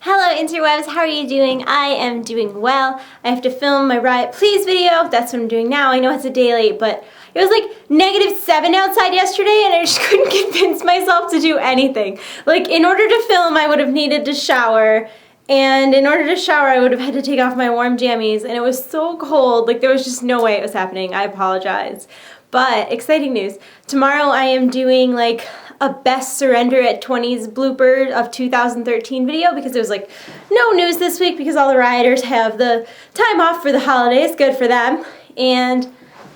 Hello interwebs, how are you doing? I am doing well. I have to film my Riot Please video. That's what I'm doing now. I know it's a day late, but it was like -7 outside yesterday and I just couldn't convince myself to do anything. Like, in order to film, I would have needed to shower, and in order to shower, I would have had to take off my warm jammies, and it was so cold. Like, there was just no way it was happening. I apologize. But exciting news. Tomorrow I am doing like a best surrender at 20s blooper of 2013 video, because there was like no news this week because all the rioters have the time off for the holidays. Good for them. And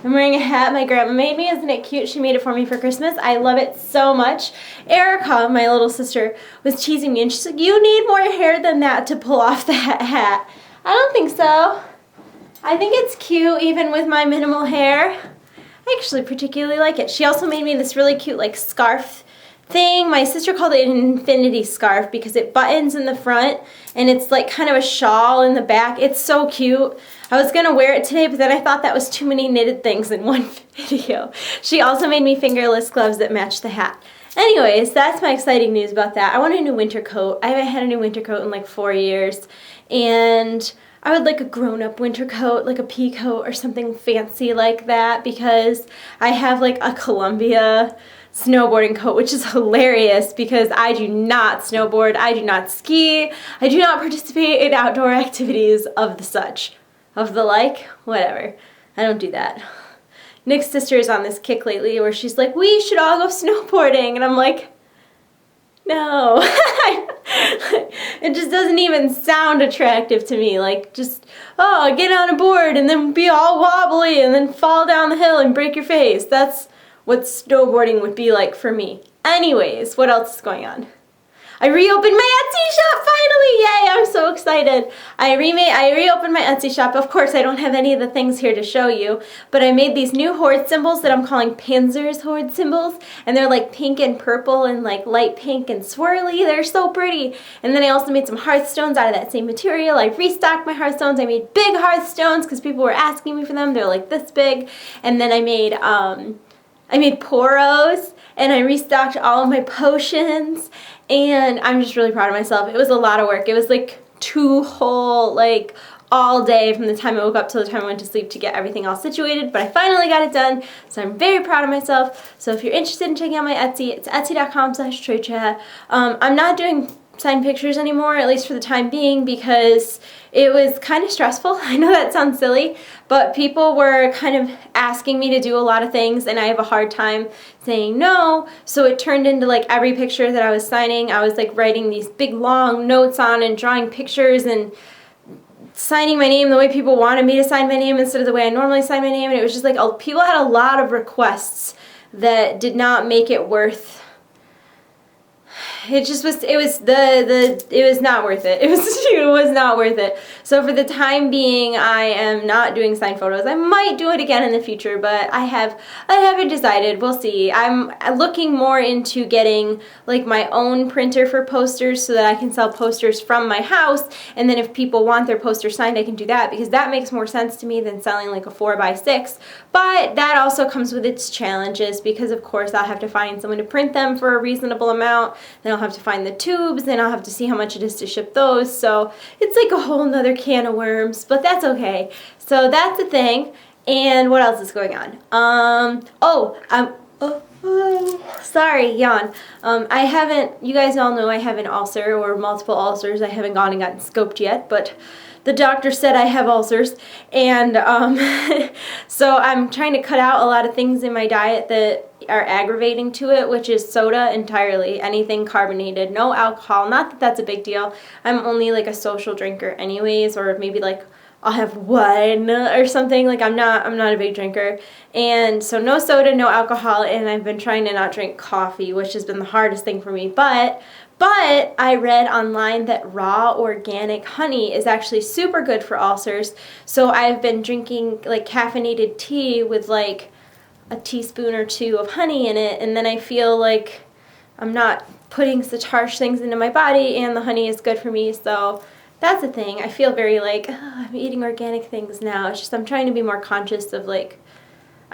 I'm wearing a hat my grandma made me. Isn't it cute? She made it for me for Christmas. I love it so much. Erica, my little sister, was teasing me and she's like, "You need more hair than that to pull off that hat." I don't think so. I think it's cute even with my minimal hair. I actually particularly like it. She also made me this really cute like scarf thing. My sister called it an infinity scarf because it buttons in the front and it's like kind of a shawl in the back. It's so cute. I was gonna wear it today, but then I thought that was too many knitted things in one video. She also made me fingerless gloves that match the hat. Anyways, that's my exciting news about that. I want a new winter coat. I haven't had a new winter coat in like 4 years, and I would like a grown-up winter coat, like a pea coat or something fancy like that, because I have like a Columbia snowboarding coat, which is hilarious because I do not snowboard, I do not ski, I do not participate in outdoor activities of the such. Of the like, whatever. I don't do that. Nick's sister is on this kick lately where she's like, "We should all go snowboarding," and I'm like, no. It just doesn't even sound attractive to me. Like, just, oh, get on a board and then be all wobbly and then fall down the hill and break your face. That's what snowboarding would be like for me. Anyways, what else is going on? I reopened my Etsy shop finally! Yay, I'm so excited. I reopened my Etsy shop. Of course, I don't have any of the things here to show you, but I made these new horde symbols that I'm calling Panzer's horde symbols, and they're like pink and purple and like light pink and swirly. They're so pretty. And then I also made some hearthstones out of that same material. I restocked my hearthstones. I made big hearthstones because people were asking me for them. They're like this big. And then I made poros, and I restocked all of my potions, and I'm just really proud of myself. It was a lot of work. It was like 2 whole, like, all day from the time I woke up till the time I went to sleep to get everything all situated, but I finally got it done, so I'm very proud of myself. So if you're interested in checking out my Etsy, it's etsy.com/TradeChat. I'm not doing signed pictures anymore, at least for the time being, because it was kind of stressful. I know that sounds silly, but people were kind of asking me to do a lot of things, and I have a hard time saying no, so it turned into like every picture that I was signing, I was like writing these big long notes on and drawing pictures and signing my name the way people wanted me to sign my name instead of the way I normally sign my name, and it was just like people had a lot of requests that did not make it worth. It just was, it was not worth it. It was not worth it. So for the time being, I am not doing signed photos. I might do it again in the future, but I haven't decided. We'll see. I'm looking more into getting like my own printer for posters so that I can sell posters from my house, and then if people want their poster signed, I can do that, because that makes more sense to me than selling like a 4x6. But that also comes with its challenges, because of course I'll have to find someone to print them for a reasonable amount. Then I'll have to find the tubes, then I'll have to see how much it is to ship those, so it's like a whole nother can of worms, but that's okay. So that's the thing. And what else is going on? Sorry, yawn. You guys all know I have an ulcer, or multiple ulcers. I haven't gone and gotten scoped yet, but the doctor said I have ulcers, and so I'm trying to cut out a lot of things in my diet that are aggravating to it, which is soda entirely, anything carbonated, no alcohol. Not that that's a big deal. I'm only like a social drinker anyways, or maybe like I'll have one or something. Like I'm not a big drinker, and so no soda, no alcohol, and I've been trying to not drink coffee, which has been the hardest thing for me. But I read online that raw organic honey is actually super good for ulcers, so I've been drinking like caffeinated tea with like a teaspoon or 2 of honey in it, and then I feel like I'm not putting such harsh things into my body, and the honey is good for me, so that's the thing. I feel very like, I'm eating organic things now. It's just I'm trying to be more conscious of like,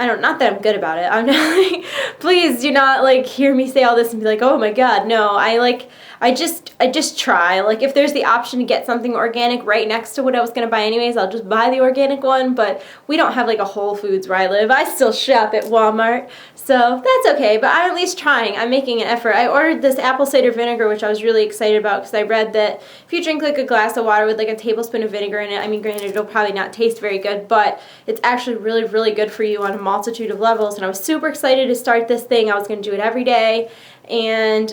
not that I'm good about it. I'm not like, please do not like hear me say all this and be like, oh my god, no. I just try. Like, if there's the option to get something organic right next to what I was going to buy anyways, I'll just buy the organic one, but we don't have like a Whole Foods where I live. I still shop at Walmart, so that's okay, but I'm at least trying. I'm making an effort. I ordered this apple cider vinegar, which I was really excited about because I read that if you drink like a glass of water with like a tablespoon of vinegar in it, I mean, granted, it'll probably not taste very good, but it's actually really, really good for you on a multitude of levels, and I was super excited to start this thing. I was going to do it every day. And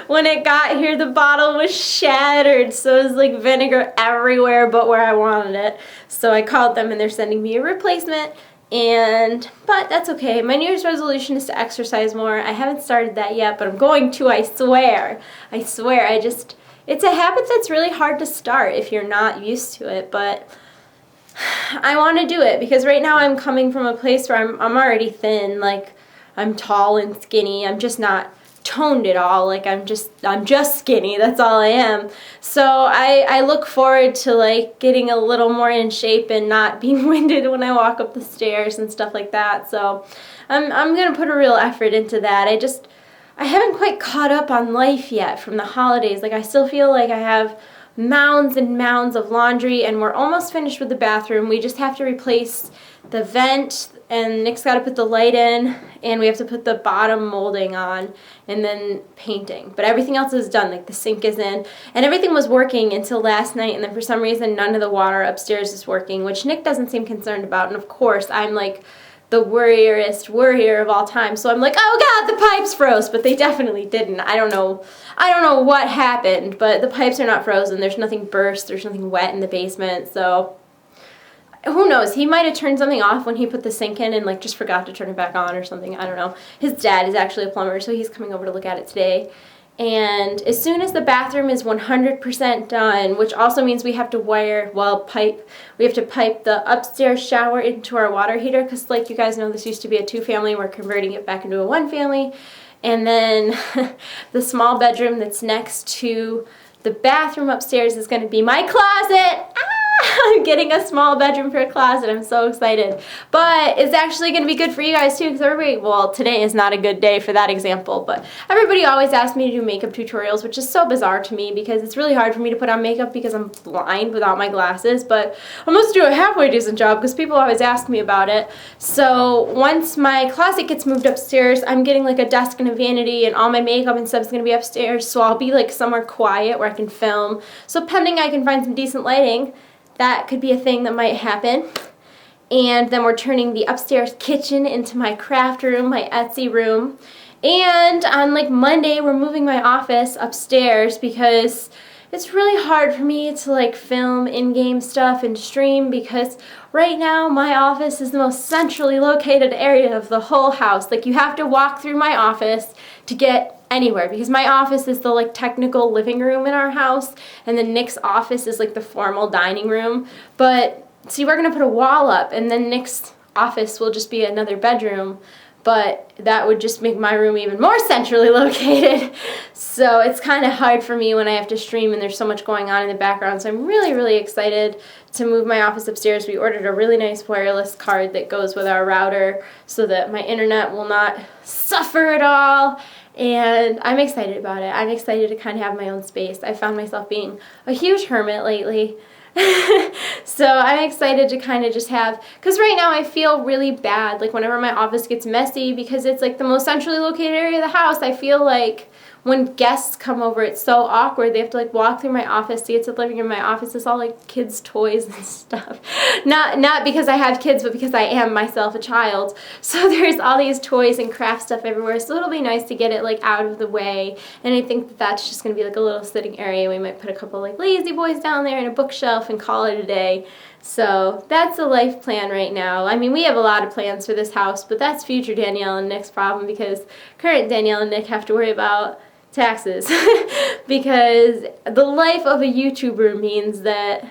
when it got here, the bottle was shattered, so it was like vinegar everywhere but where I wanted it. So I called them and they're sending me a replacement, but that's okay. My New Year's resolution is to exercise more. I haven't started that yet, but I'm going to, I swear. I swear. It's a habit that's really hard to start if you're not used to it, but I want to do it because right now I'm coming from a place where I'm already thin. Like, I'm tall and skinny. I'm just not toned at all. Like, I'm just skinny. That's all I am. So I look forward to like getting a little more in shape and not being winded when I walk up the stairs and stuff like that. So I'm gonna put a real effort into that. I haven't quite caught up on life yet from the holidays. Like, I still feel like I have mounds and mounds of laundry, and we're almost finished with the bathroom. We just have to replace the vent, and Nick's got to put the light in, and we have to put the bottom molding on, and then painting. But everything else is done. Like, the sink is in, and everything was working until last night, and then for some reason none of the water upstairs is working, which Nick doesn't seem concerned about. And of course, I'm like the worrier of all time. So I'm like, oh God, the pipes froze, but they definitely didn't. I don't know what happened, but the pipes are not frozen. There's nothing burst. There's nothing wet in the basement. So who knows? He might have turned something off when he put the sink in and like just forgot to turn it back on or something. I don't know. His dad is actually a plumber, so he's coming over to look at it today. And as soon as the bathroom is 100% done, which also means we have to we have to pipe the upstairs shower into our water heater, because like you guys know, this used to be a 2-family. We're converting it back into a 1-family. And then the small bedroom that's next to the bathroom upstairs is going to be my closet. I'm getting a small bedroom for a closet. I'm so excited. But it's actually going to be good for you guys too, because well, today is not a good day for that example, but everybody always asks me to do makeup tutorials, which is so bizarre to me because it's really hard for me to put on makeup because I'm blind without my glasses, but I must do a halfway decent job because people always ask me about it. So once my closet gets moved upstairs, I'm getting like a desk and a vanity, and all my makeup and stuff is going to be upstairs, so I'll be like somewhere quiet where I can film. So pending I can find some decent lighting, that could be a thing that might happen. And then we're turning the upstairs kitchen into my craft room, my Etsy room. And on like Monday, we're moving my office upstairs because it's really hard for me to like film in-game stuff and stream, because right now my office is the most centrally located area of the whole house. Like, you have to walk through my office to get anywhere, because my office is the like technical living room in our house, and then Nick's office is like the formal dining room. But see, we're gonna put a wall up, and then Nick's office will just be another bedroom, but that would just make my room even more centrally located. So it's kind of hard for me when I have to stream and there's so much going on in the background. So I'm really, really excited to move my office upstairs. We ordered a really nice wireless card that goes with our router so that my internet will not suffer at all. And I'm excited about it. I'm excited to kind of have my own space. I found myself being a huge hermit lately. So I'm excited to kind of just have, because right now I feel really bad, like whenever my office gets messy, because it's like the most centrally located area of the house. I feel like when guests come over, it's so awkward. They have to like walk through my office to get to the living room. My office is all like kids' toys and stuff. Not because I have kids, but because I am myself a child. So there's all these toys and craft stuff everywhere. So it'll be nice to get it like out of the way. And I think that that's just going to be like a little sitting area. We might put a couple like lazy boys down there and a bookshelf and call it a day. So that's the life plan right now. I mean, we have a lot of plans for this house, but that's future Danielle and Nick's problem, because current Danielle and Nick have to worry about taxes. Because the life of a YouTuber means that,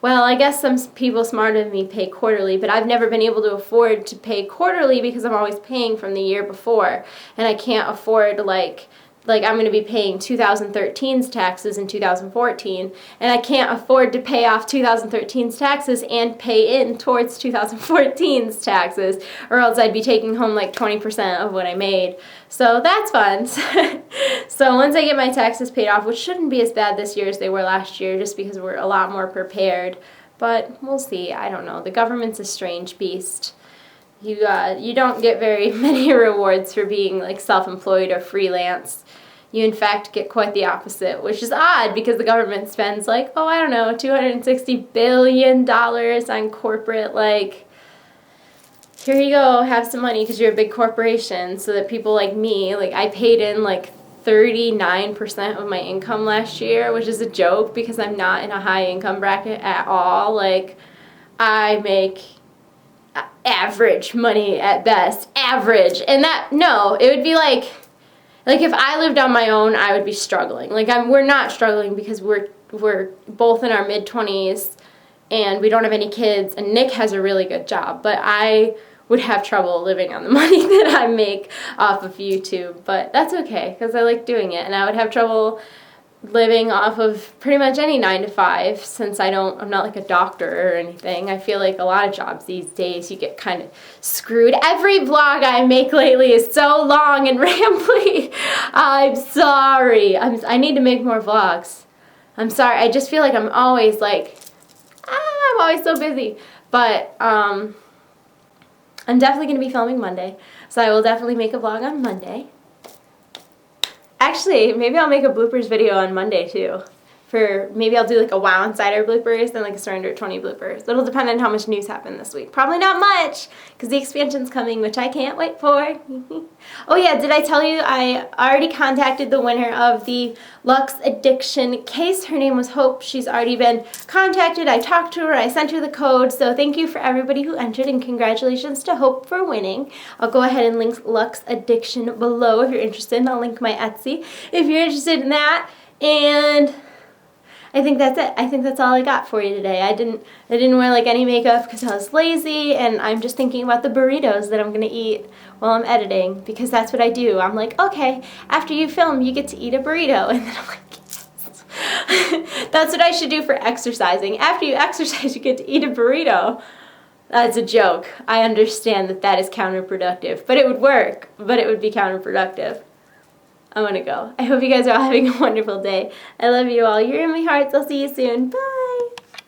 well, I guess some people smarter than me pay quarterly, but I've never been able to afford to pay quarterly because I'm always paying from the year before, and I can't afford like like I'm going to be paying 2013's taxes in 2014, and I can't afford to pay off 2013's taxes and pay in towards 2014's taxes, or else I'd be taking home like 20% of what I made. So that's fun. So once I get my taxes paid off, which shouldn't be as bad this year as they were last year, just because we're a lot more prepared, but we'll see. I don't know. The government's a strange beast. You don't get very many rewards for being like self-employed or freelance. You in fact get quite the opposite, which is odd because the government spends like, oh, I don't know, $260 billion on corporate, like, here you go, have some money because you're a big corporation, so that people like me, like I paid in like 39% of my income last year, which is a joke because I'm not in a high income bracket at all. Like, I make average money at best, average, and that, no, it would be like if I lived on my own, I would be struggling. Like, we're not struggling because we're both in our mid-20s and we don't have any kids, and Nick has a really good job, but I would have trouble living on the money that I make off of YouTube, but that's okay because I like doing it, and I would have trouble living off of pretty much any 9 to 5 since I'm not like a doctor or anything. I feel like a lot of jobs these days you get kind of screwed. Every vlog I make lately is so long and rambly. I'm sorry. I need to make more vlogs. I'm sorry. I just feel like I'm always like, I'm always so busy. But I'm definitely going to be filming Monday, so I will definitely make a vlog on Monday. Actually, maybe I'll make a bloopers video on Monday too. Maybe I'll do like a WoW Insider bloopers and like a Surrender 20 bloopers. It'll depend on how much news happened this week. Probably not much, because the expansion's coming, which I can't wait for. Oh yeah, did I tell you I already contacted the winner of the Lux Addiction case? Her name was Hope. She's already been contacted. I talked to her. I sent her the code. So thank you for everybody who entered, and congratulations to Hope for winning. I'll go ahead and link Lux Addiction below if you're interested, and I'll link my Etsy if you're interested in that. And I think that's it. I think that's all I got for you today. I didn't wear like any makeup because I was lazy, and I'm just thinking about the burritos that I'm gonna eat while I'm editing, because that's what I do. I'm like, okay, after you film, you get to eat a burrito, and then I'm like, yes. That's what I should do for exercising. After you exercise, you get to eat a burrito. That's a joke. I understand that that is counterproductive, but it would work, but it would be counterproductive. I'm gonna go. I hope you guys are all having a wonderful day. I love you all. You're in my hearts. I'll see you soon. Bye.